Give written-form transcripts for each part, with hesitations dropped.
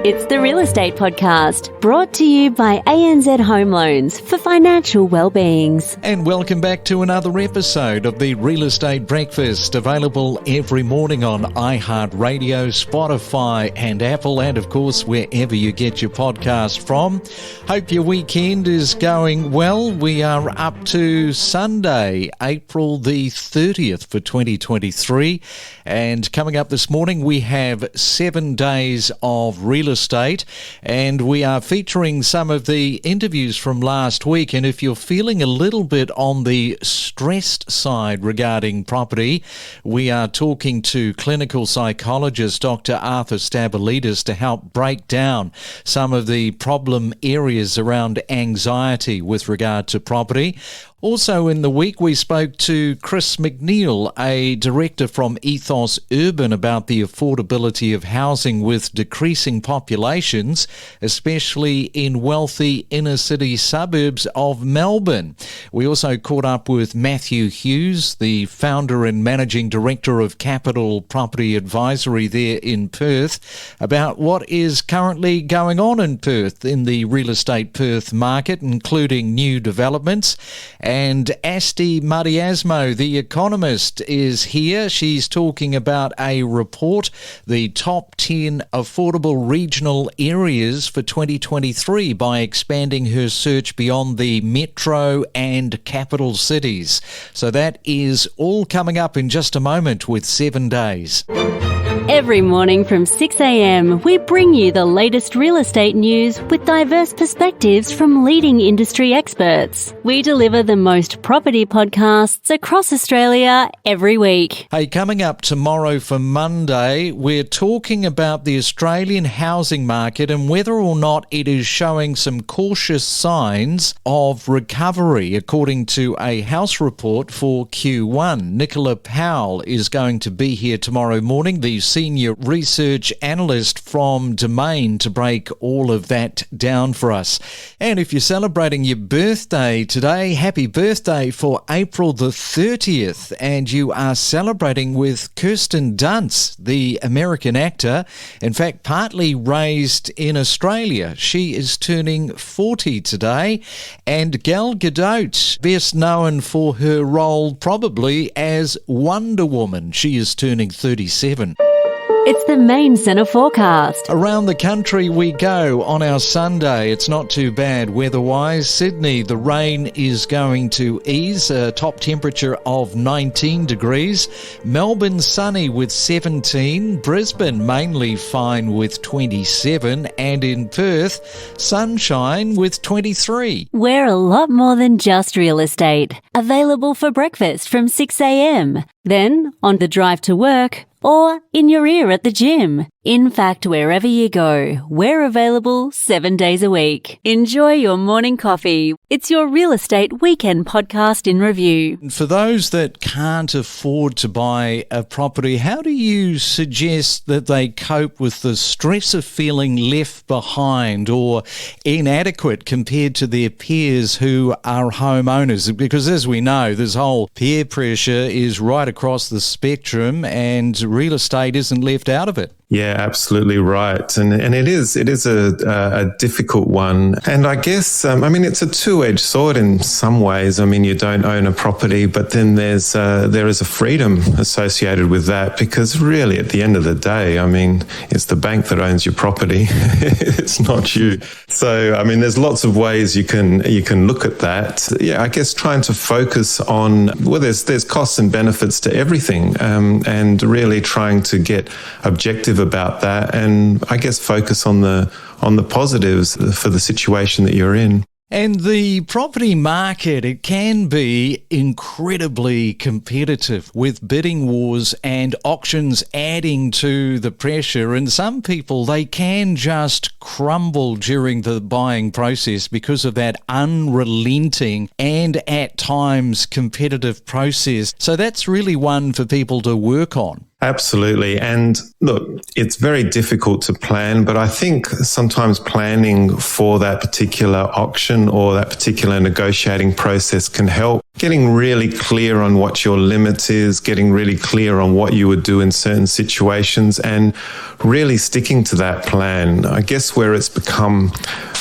It's the Real Estate Podcast, brought to you by ANZ Home Loans for financial well-beings. And welcome back to another episode of the Real Estate Breakfast, available every morning on iHeartRadio, Spotify and Apple, and of course wherever you get your podcast from. Hope your weekend is going well. We are up to Sunday, April the 30th for 2023, and coming up this morning we have 7 days of real estate, and we are featuring some of the interviews from last week. And if you're feeling a little bit on the stressed side regarding property, we are talking to clinical psychologist Dr Arthur Stabolidis to help break down some of the problem areas around anxiety with regard to property. Also in the week, we spoke to Chris McNeill, a director from Ethos Urban, about the affordability of housing with decreasing populations, especially in wealthy inner-city suburbs of Melbourne. We also caught up with Matthew Hughes, the founder and managing director of Capital Property Advisory there in Perth, about what is currently going on in Perth, in the real estate Perth market, including new developments. And Asti Mardiasmo, the economist, is here. She's talking about a report, the top 10 affordable regional areas for 2023, by expanding her search beyond the metro and capital cities. So that is all coming up in just a moment with 7 days. Every morning from 6 a.m, we bring you the latest real estate news with diverse perspectives from leading industry experts. We deliver the most property podcasts across Australia every week. Hey, coming up tomorrow for Monday, we're talking about the Australian housing market and whether or not it is showing some cautious signs of recovery, according to a house report for Q1. Nicola Powell is going to be here tomorrow morning, the senior research analyst from Domain, to break all of that down for us. And if you're celebrating your birthday today, happy birthday for April the 30th, and you are celebrating with Kirsten Dunst, the American actor, in fact partly raised in Australia. She is turning 40 today, and Gal Gadot, best known for her role probably as Wonder Woman. She is turning 37. It's the Main Centre forecast. Around the country we go on our Sunday. It's not too bad weather-wise. Sydney, the rain is going to ease, a top temperature of 19 degrees. Melbourne, sunny with 17. Brisbane, mainly fine with 27. And in Perth, sunshine with 23. We're a lot more than just real estate. Available for breakfast from 6 a.m, then on the drive to work, or in your ear at the gym. In fact, wherever you go, we're available 7 days a week. Enjoy your morning coffee. It's your real estate weekend podcast in review. For those that can't afford to buy a property, how do you suggest that they cope with the stress of feeling left behind or inadequate compared to their peers who are homeowners? Because as we know, this whole peer pressure is right across the spectrum, and real estate isn't left out of it. Yeah, absolutely right. And it is a difficult one. And I guess, it's a two-edged sword in some ways. You don't own a property, but then there is a freedom associated with that, because really at the end of the day, it's the bank that owns your property. It's not you. So, there's lots of ways you can look at that. Yeah, I guess trying to focus on, there's costs and benefits to everything, and really trying to get objective about that, and I guess focus on the positives for the situation that you're in. And the property market, it can be incredibly competitive, with bidding wars and auctions adding to the pressure. And some people, they can just crumble during the buying process because of that unrelenting and at times competitive process. So that's really one for people to work on. Absolutely. And look, it's very difficult to plan, but I think sometimes planning for that particular auction or that particular negotiating process can help. Getting really clear on what your limit is, getting really clear on what you would do in certain situations, and really sticking to that plan. I guess where it's become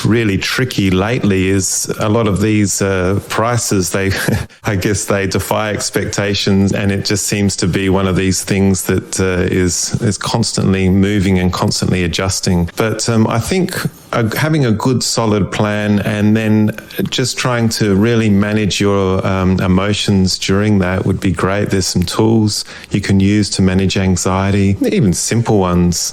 really tricky lately is a lot of these prices, I guess they defy expectations, and it just seems to be one of these things that is constantly moving and constantly adjusting. But I think having a good solid plan and then just trying to really manage your emotions during that would be great. There's some tools you can use to manage anxiety, even simple ones,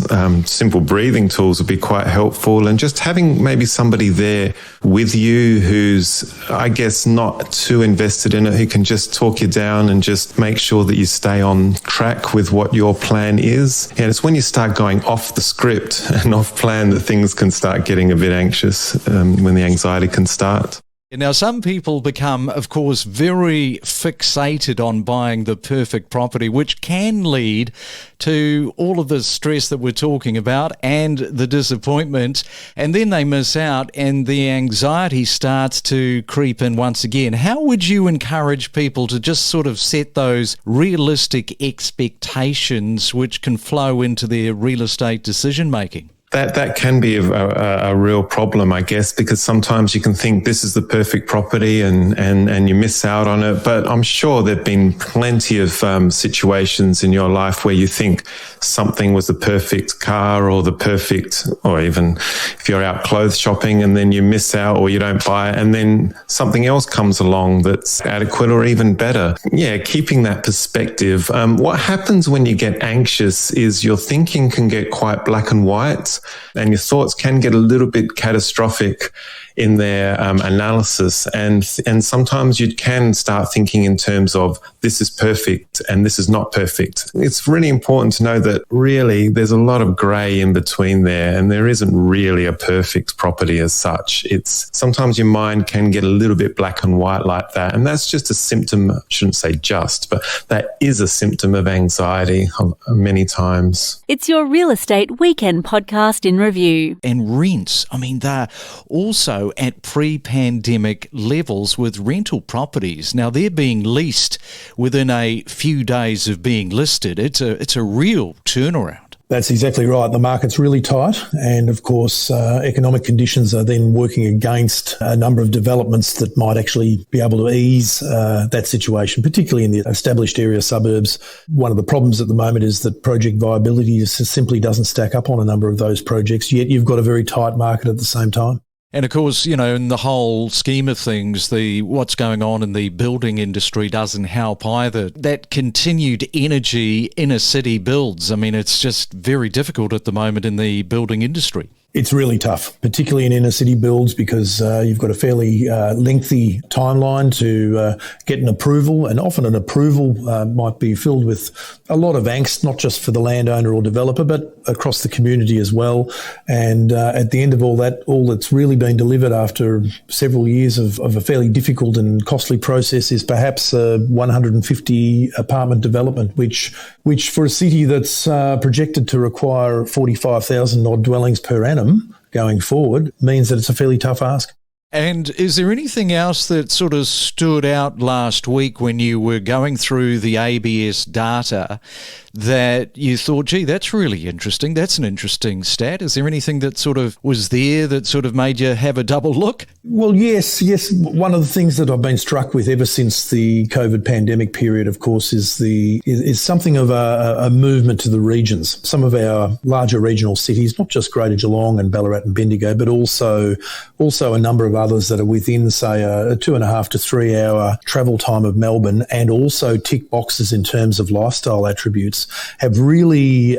simple breathing tools would be quite helpful, and just having maybe somebody there with you who's, I guess, not too invested in it, who can just talk you down and just make sure that you stay on track with what your plan is. And it's when you start going off the script and off plan that things can start getting a bit anxious, when the anxiety can start. Now, some people become, of course, very fixated on buying the perfect property, which can lead to all of the stress that we're talking about and the disappointment, and then they miss out and the anxiety starts to creep in once again. How would you encourage people to just sort of set those realistic expectations which can flow into their real estate decision making? That can be a real problem, I guess, because sometimes you can think this is the perfect property and you miss out on it. But I'm sure there've been plenty of situations in your life where you think something was the perfect car or the perfect, or even if you're out clothes shopping and then you miss out or you don't buy it and then something else comes along that's adequate or even better. Yeah, keeping that perspective. What happens when you get anxious is your thinking can get quite black and white, and your thoughts can get a little bit catastrophic in their analysis. And sometimes you can start thinking in terms of this is perfect and this is not perfect. It's really important to know that really there's a lot of grey in between there, and there isn't really a perfect property as such. It's sometimes your mind can get a little bit black and white like that. And that's just a symptom, I shouldn't say just, but that is a symptom of anxiety many times. It's your Real Estate Weekend podcast in review. And rents, I mean, they're also at pre-pandemic levels with rental properties. Now, they're being leased within a few days of being listed. It's a real turnaround. That's exactly right. The market's really tight, and of course, economic conditions are then working against a number of developments that might actually be able to ease that situation, particularly in the established area suburbs. One of the problems at the moment is that project viability simply doesn't stack up on a number of those projects, yet you've got a very tight market at the same time. And of course, you know, in the whole scheme of things, what's going on in the building industry doesn't help either. That continued energy inner city builds. I mean, it's just very difficult at the moment in the building industry. It's really tough, particularly in inner city builds, because you've got a fairly lengthy timeline to get an approval, and often an approval might be filled with a lot of angst, not just for the landowner or developer, but across the community as well. And at the end of all that, all that's really been delivered after several years of a fairly difficult and costly process is perhaps a 150 apartment development, which for a city that's projected to require 45,000 odd dwellings per annum going forward means that it's a fairly tough ask. And is there anything else that sort of stood out last week when you were going through the ABS data that you thought, gee, that's really interesting, that's an interesting stat? Is there anything that sort of was there that sort of made you have a double look? Well, yes. One of the things that I've been struck with ever since the COVID pandemic period, of course, is something of a movement to the regions. Some of our larger regional cities, not just Greater Geelong and Ballarat and Bendigo, but also a number of others that are within, say, a 2.5 to 3 hour travel time of Melbourne, and also tick boxes in terms of lifestyle attributes, have really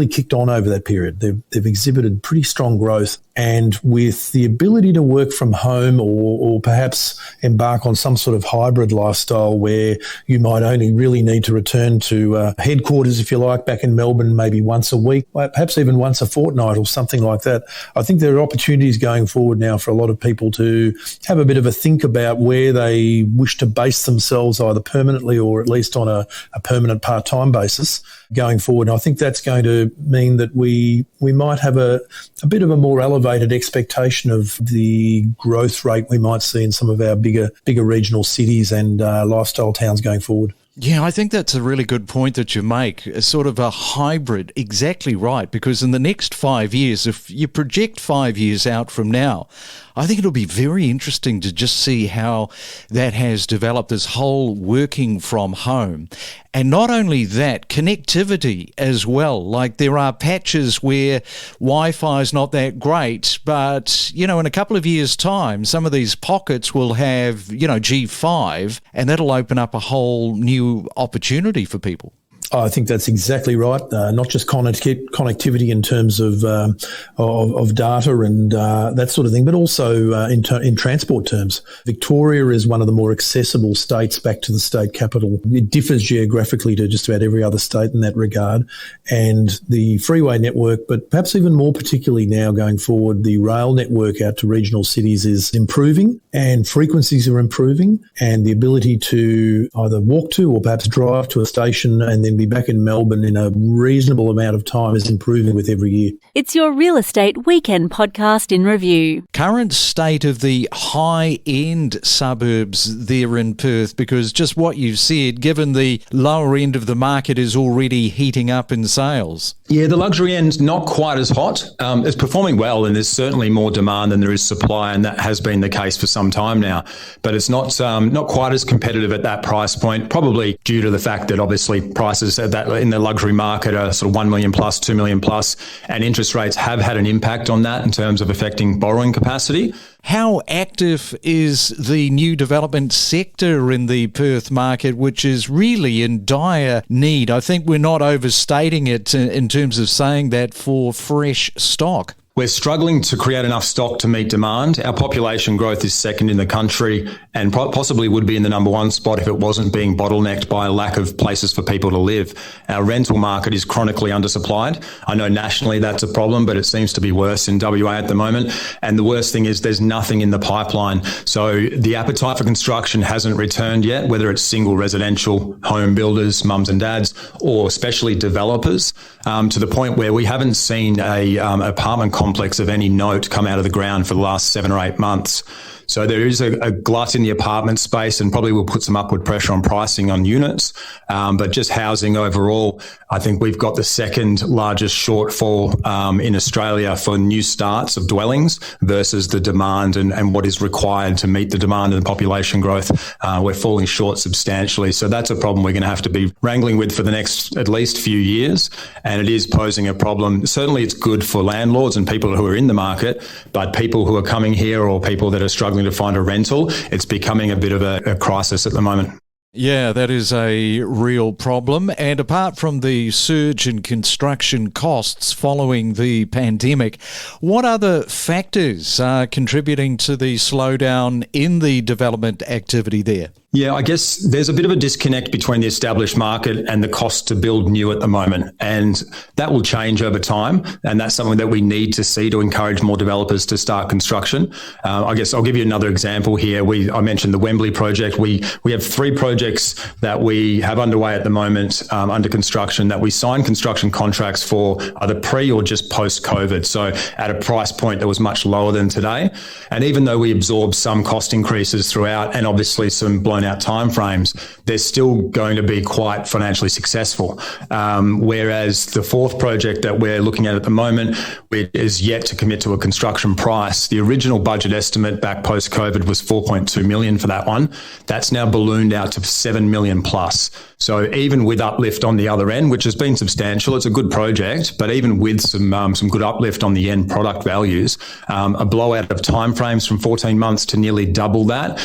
kicked on over that period. They've exhibited pretty strong growth, and with the ability to work from home or perhaps embark on some sort of hybrid lifestyle where you might only really need to return to headquarters, if you like, back in Melbourne maybe once a week, perhaps even once a fortnight or something like that. I think there are opportunities going forward now for a lot of people to have a bit of a think about where they wish to base themselves, either permanently or at least on a permanent part-time basis going forward. And I think that's going to mean that we might have a bit of a more elevated elevated expectation of the growth rate we might see in some of our bigger regional cities and lifestyle towns going forward. Yeah, I think that's a really good point that you make. It's sort of a hybrid, exactly right, because in the next 5 years, if you project 5 years out from now, I think it'll be very interesting to just see how that has developed, this whole working from home. And not only that, connectivity as well. Like there are patches where Wi-Fi is not that great, but, in a couple of years' time, some of these pockets will have, G5, and that'll open up a whole new opportunity for people. I think that's exactly right. Not just connectivity in terms of data and that sort of thing, but also in transport terms. Victoria is one of the more accessible states back to the state capital. It differs geographically to just about every other state in that regard. And the freeway network, but perhaps even more particularly now going forward, the rail network out to regional cities is improving and frequencies are improving, and the ability to either walk to or perhaps drive to a station and then be back in Melbourne in a reasonable amount of time is improving with every year. It's your Real Estate Weekend podcast in review. Current state of the high-end suburbs there in Perth, because just what you've said, given the lower end of the market is already heating up in sales. Yeah, the luxury end, not quite as hot. It's performing well, and there's certainly more demand than there is supply, and that has been the case for some time now. But it's not quite as competitive at that price point, probably due to the fact that obviously prices at that in the luxury market are sort of 1 million plus, 2 million plus, and interest rates have had an impact on that in terms of affecting borrowing capacity. How active is the new development sector in the Perth market, which is really in dire need? I think we're not overstating it in terms of saying that for fresh stock. We're struggling to create enough stock to meet demand. Our population growth is second in the country and possibly would be in the number one spot if it wasn't being bottlenecked by a lack of places for people to live. Our rental market is chronically undersupplied. I know nationally that's a problem, but it seems to be worse in WA at the moment. And the worst thing is there's nothing in the pipeline. So the appetite for construction hasn't returned yet, whether it's single residential home builders, mums and dads, or especially developers, to the point where we haven't seen a apartment complex of any note come out of the ground for the last 7 or 8 months. So there is a glut in the apartment space, and probably will put some upward pressure on pricing on units. But just housing overall, I think we've got the second largest shortfall in Australia for new starts of dwellings versus the demand and what is required to meet the demand and the population growth. We're falling short substantially. So that's a problem we're going to have to be wrangling with for the next at least few years. And it is posing a problem. Certainly it's good for landlords and people who are in the market, but people who are coming here or people that are struggling to find a rental, it's becoming a bit of a crisis at the moment. Yeah, that is a real problem. And apart from the surge in construction costs following the pandemic, what other factors are contributing to the slowdown in the development activity there? Yeah, I guess there's a bit of a disconnect between the established market and the cost to build new at the moment. And that will change over time. And that's something that we need to see to encourage more developers to start construction. I guess I'll give you another example here. I mentioned the Wembley project. We have 3 projects that we have underway at the moment under construction that we signed construction contracts for either pre or just post-COVID. So at a price point that was much lower than today. And even though we absorbed some cost increases throughout and obviously some blown out timeframes, they're still going to be quite financially successful. Whereas the 4th project that we're looking at the moment, which is yet to commit to a construction price, the original budget estimate back post-COVID was 4.2 million for that one. That's now ballooned out to 7 million plus. So even with uplift on the other end, which has been substantial, it's a good project, but even with some good uplift on the end product values, a blowout of timeframes from 14 months to nearly double that,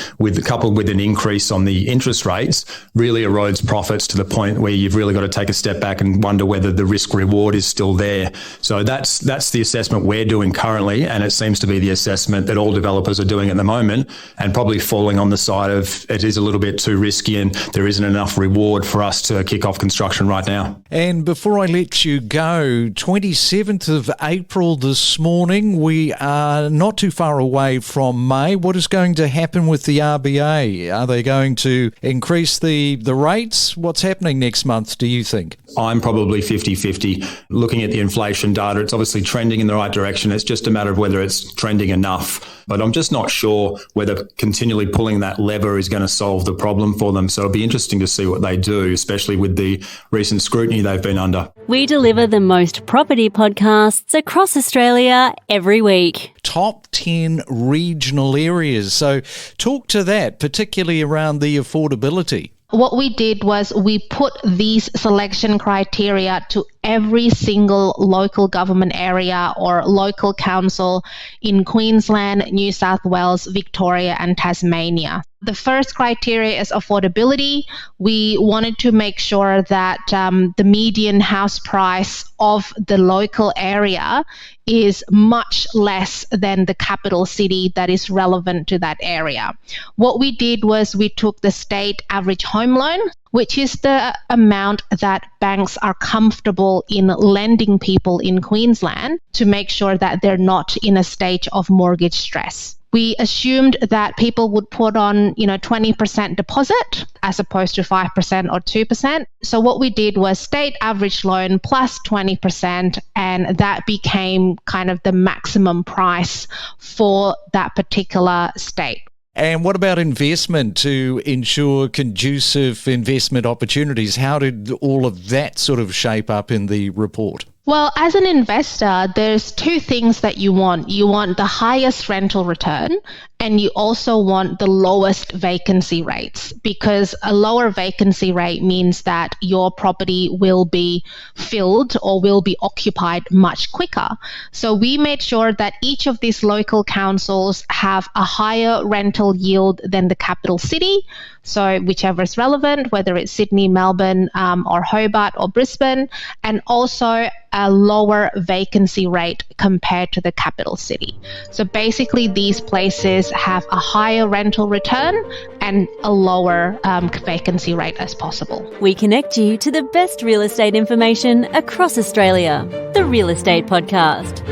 coupled with an increase on the interest rates, really erodes profits to the point where you've really got to take a step back and wonder whether the risk reward is still there. So that's the assessment we're doing currently, and it seems to be the assessment that all developers are doing at the moment, and probably falling on the side of it is a little bit too risky and there isn't enough reward for us to kick off construction right now. And before I let you go, 27th of April this morning, we are not too far away from May. What is going to happen with the RBA? Are they going going to increase the rates? What's happening next month, do you think? I'm probably 50-50. Looking at the inflation data, it's obviously trending in the right direction. It's just a matter of whether it's trending enough. But I'm just not sure whether continually pulling that lever is going to solve the problem for them. So it'll be interesting to see what they do, especially with the recent scrutiny they've been under. We deliver the most property podcasts across Australia every week. Top 10 regional areas. So talk to that, particularly around the affordability. What we did was we put these selection criteria to every single local government area or local council in Queensland, New South Wales, Victoria and Tasmania. The first criteria is affordability. We wanted to make sure that the median house price of the local area is much less than the capital city that is relevant to that area. What we did was we took the state average home loan, which is the amount that banks are comfortable in lending people in Queensland to make sure that they're not in a stage of mortgage stress. We assumed that people would put on, 20% deposit as opposed to 5% or 2%. So what we did was state average loan plus 20%, and that became kind of the maximum price for that particular state. And what about investment to ensure conducive investment opportunities? How did all of that sort of shape up in the report? Well, as an investor, there's two things that you want. You want the highest rental return, and you also want the lowest vacancy rates, because a lower vacancy rate means that your property will be filled or will be occupied much quicker. So we made sure that each of these local councils have a higher rental yield than the capital city. So whichever is relevant, whether it's Sydney, Melbourne, or Hobart or Brisbane, and also a lower vacancy rate compared to the capital city. So basically these places have a higher rental return and a lower vacancy rate as possible. We connect you to the best real estate information across Australia. The Real Estate Podcast.